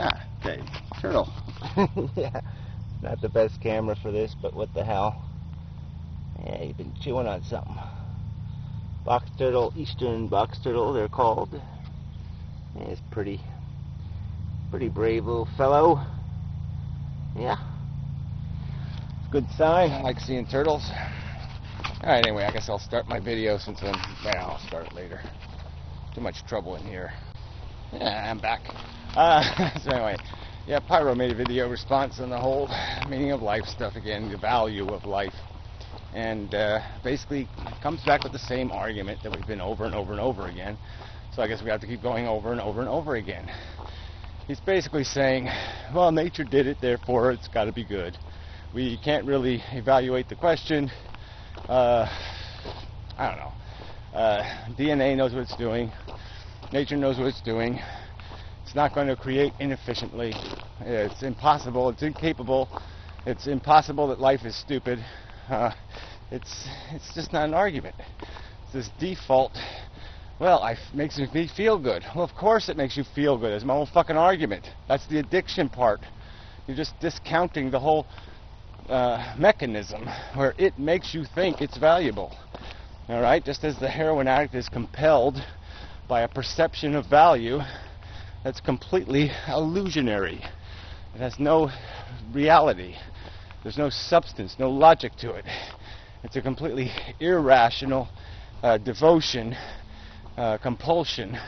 Yeah, okay. Turtle. Yeah, not the best camera for this, but what the hell. Yeah, you've been chewing on something. Box turtle, eastern box turtle, they're called. Yeah, it's pretty brave little fellow. Yeah. Good sign. I like seeing turtles. Alright, anyway, I guess I'll start my video since I'll start it later. Too much trouble in here. Yeah, I'm back. So anyway, yeah, Pyro made a video response on the whole meaning of life stuff again, the value of life. And basically comes back with the same argument that we've been over and over and over again. So I guess we have to keep going over and over and over again. He's basically saying, well, nature did it, therefore it's got to be good. We can't really evaluate the question. I don't know. DNA knows what it's doing. Nature knows what it's doing. It's not going to create inefficiently. It's impossible. It's incapable. It's impossible that life is stupid. It's just not an argument. It's this default. Well, makes me feel good. Well, of course it makes you feel good. It's my whole fucking argument. That's the addiction part. You're just discounting the whole mechanism where it makes you think it's valuable. All right? Just as the heroin addict is compelled by a perception of value that's completely illusionary. It has no reality. There's no substance, no logic to it. It's a completely irrational devotion, compulsion,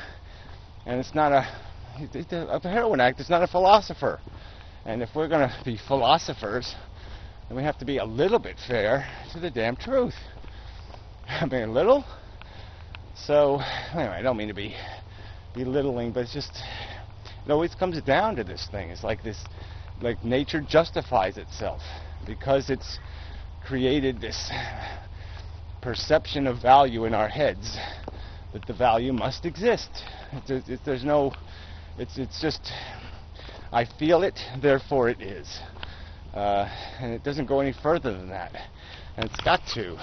and it's not a heroin addict. It's not a philosopher. And if we're going to be philosophers, then we have to be a little bit fair to the damn truth. I mean, a little. So anyway, I don't mean to be belittling, but it's just it always comes down to this thing. It's like this. Like nature justifies itself because it's created this perception of value in our heads that the value must exist. It's just I feel it, therefore it is, and it doesn't go any further than that. And it's got to,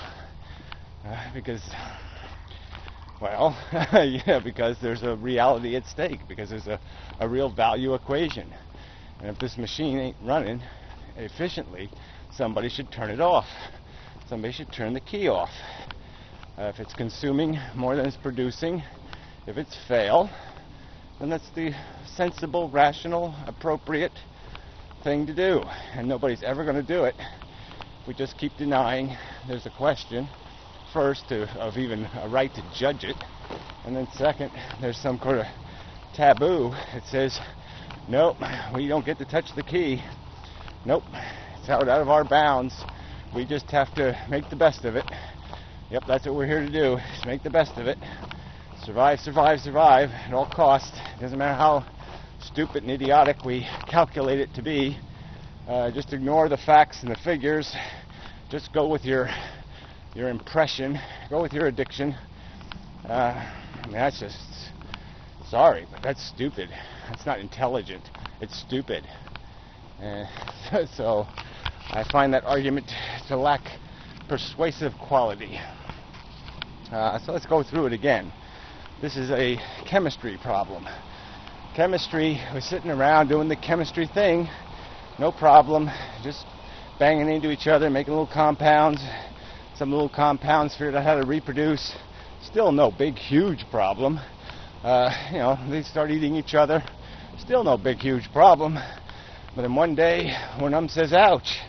because, well, yeah, because there's a reality at stake, because there's a real value equation. And if this machine ain't running efficiently, somebody should turn it off. Somebody should turn the key off. If it's consuming more than it's producing, if it's fail, then that's the sensible, rational, appropriate thing to do. And nobody's ever going to do it. We just keep denying there's a question, first, of even a right to judge it. And then second, there's some kind of taboo that says, nope, we don't get to touch the key. Nope, it's out of our bounds. We just have to make the best of it. Yep, that's what we're here to do, is make the best of it. Survive, survive, survive at all costs. It doesn't matter how stupid and idiotic we calculate it to be. Just ignore the facts and the figures. Just go with your impression. Go with your addiction. I mean, that's just... Sorry, but that's stupid. That's not intelligent. It's stupid. So I find that argument to lack persuasive quality. So let's go through it again. This is a chemistry problem. Chemistry was sitting around doing the chemistry thing. No problem. Just banging into each other, making little compounds. Some little compounds figured out how to reproduce. Still no big, huge problem. They start eating each other. Still no big, huge problem. But then one day, one of them says, ouch.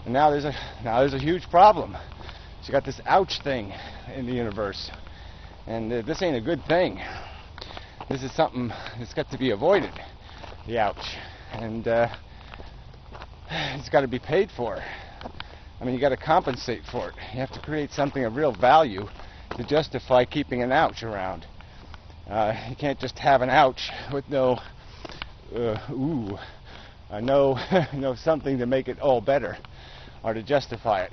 And now there's a huge problem. So you got this ouch thing in the universe. And this ain't a good thing. This is something that's got to be avoided, the ouch. And it's got to be paid for. I mean, you got to compensate for it. You have to create something of real value to justify keeping an ouch around. You can't just have an ouch with no something to make it all better or to justify it.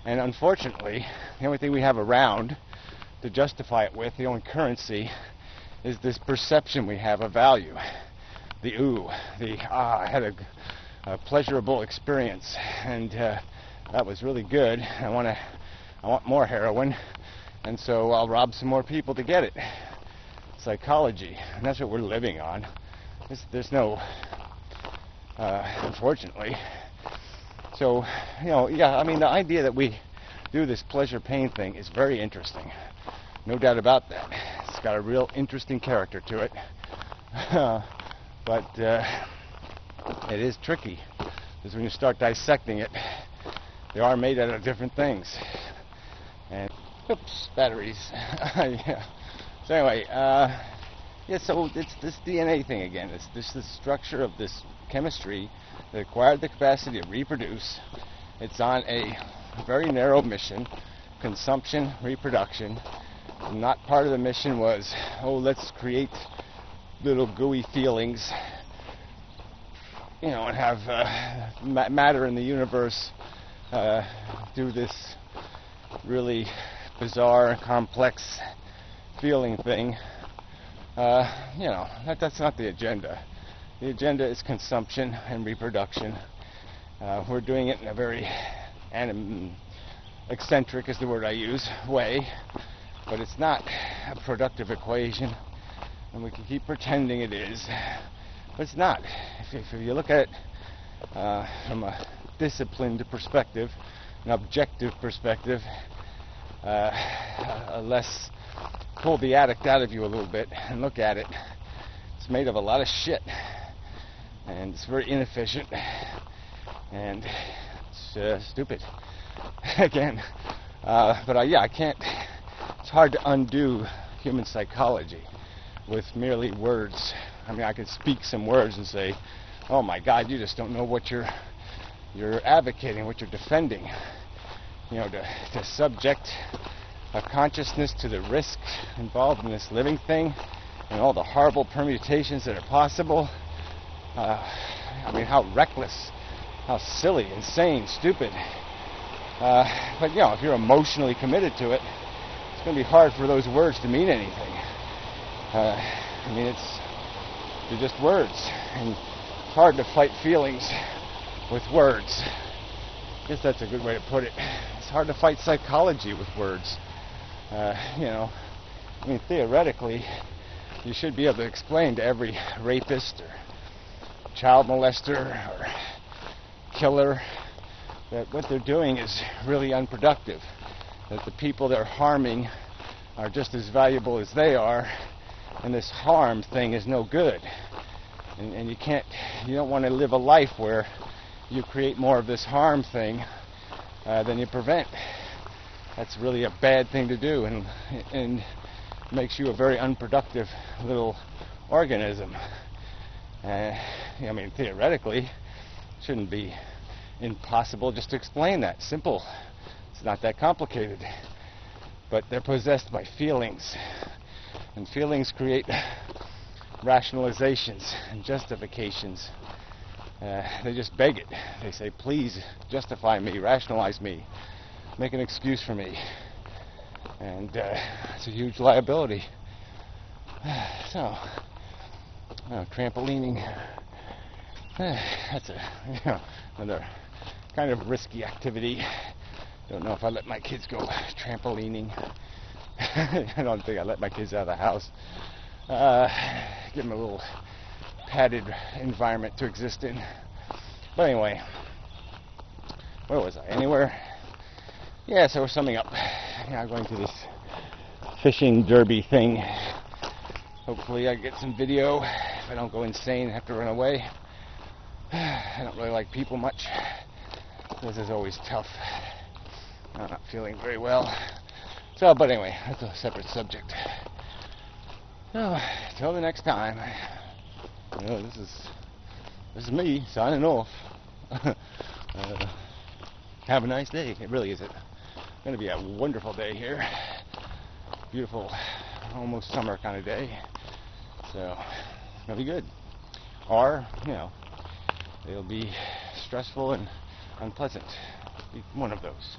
And unfortunately, the only thing we have around to justify it with, the only currency, is this perception we have of value. I had a pleasurable experience, and that was really good. I want more heroin, and so I'll rob some more people to get it. Psychology, and that's what we're living on. there's no, unfortunately. So, yeah, I mean, the idea that we do this pleasure-pain thing is very interesting. No doubt about that. It's got a real interesting character to it. But it is tricky, because when you start dissecting it, they are made out of different things. And, oops, batteries. Yeah. So anyway, yeah, so it's this DNA thing again. It's the structure of this chemistry that acquired the capacity to reproduce. It's on a very narrow mission, consumption, reproduction. Not part of the mission was, oh, let's create little gooey feelings, and have matter in the universe do this really bizarre, complex feeling thing. That's not the agenda. The agenda is consumption and reproduction. We're doing it in a very eccentric is the word I use, way, but it's not a productive equation, and we can keep pretending it is, but it's not. If you look at it from a disciplined perspective, an objective perspective, let's pull the addict out of you a little bit and look at it. It's made of a lot of shit, and it's very inefficient, and it's stupid. Again, but yeah, I can't. It's hard to undo human psychology with merely words. I mean, I could speak some words and say, "Oh my God, you just don't know what you're advocating, what you're defending." To subject a consciousness to the risk involved in this living thing and all the horrible permutations that are possible. I mean, how reckless, how silly, insane, stupid. But if you're emotionally committed to it, it's going to be hard for those words to mean anything. I mean, they're just words, and it's hard to fight feelings with words. I guess that's a good way to put it. It's hard to fight psychology with words. I mean, theoretically, you should be able to explain to every rapist or child molester or killer that what they're doing is really unproductive, that the people they're harming are just as valuable as they are, and this harm thing is no good. And you don't want to live a life where you create more of this harm thing than you prevent. That's really a bad thing to do, and makes you a very unproductive little organism. I mean, theoretically, it shouldn't be impossible just to explain that. Simple. It's not that complicated. But they're possessed by feelings, and feelings create rationalizations and justifications. They just beg it. They say, please justify me, rationalize me, make an excuse for me. And it's a huge liability. So, trampolining, that's another kind of risky activity. Don't know if I let my kids go trampolining. I don't think I let my kids out of the house. Give them a little padded environment to exist in. But anyway, where was I? Anywhere? Yeah, so we're summing up. Now going to this fishing derby thing. Hopefully I get some video if I don't go insane and have to run away. I don't really like people much. This is always tough. I'm not feeling very well. So, but anyway, that's a separate subject. So, till the next time. This is me signing off. Have a nice day. It really is going to be a wonderful day here. Beautiful, almost summer kind of day. So, it'll be good. Or, it'll be stressful and unpleasant. Be one of those.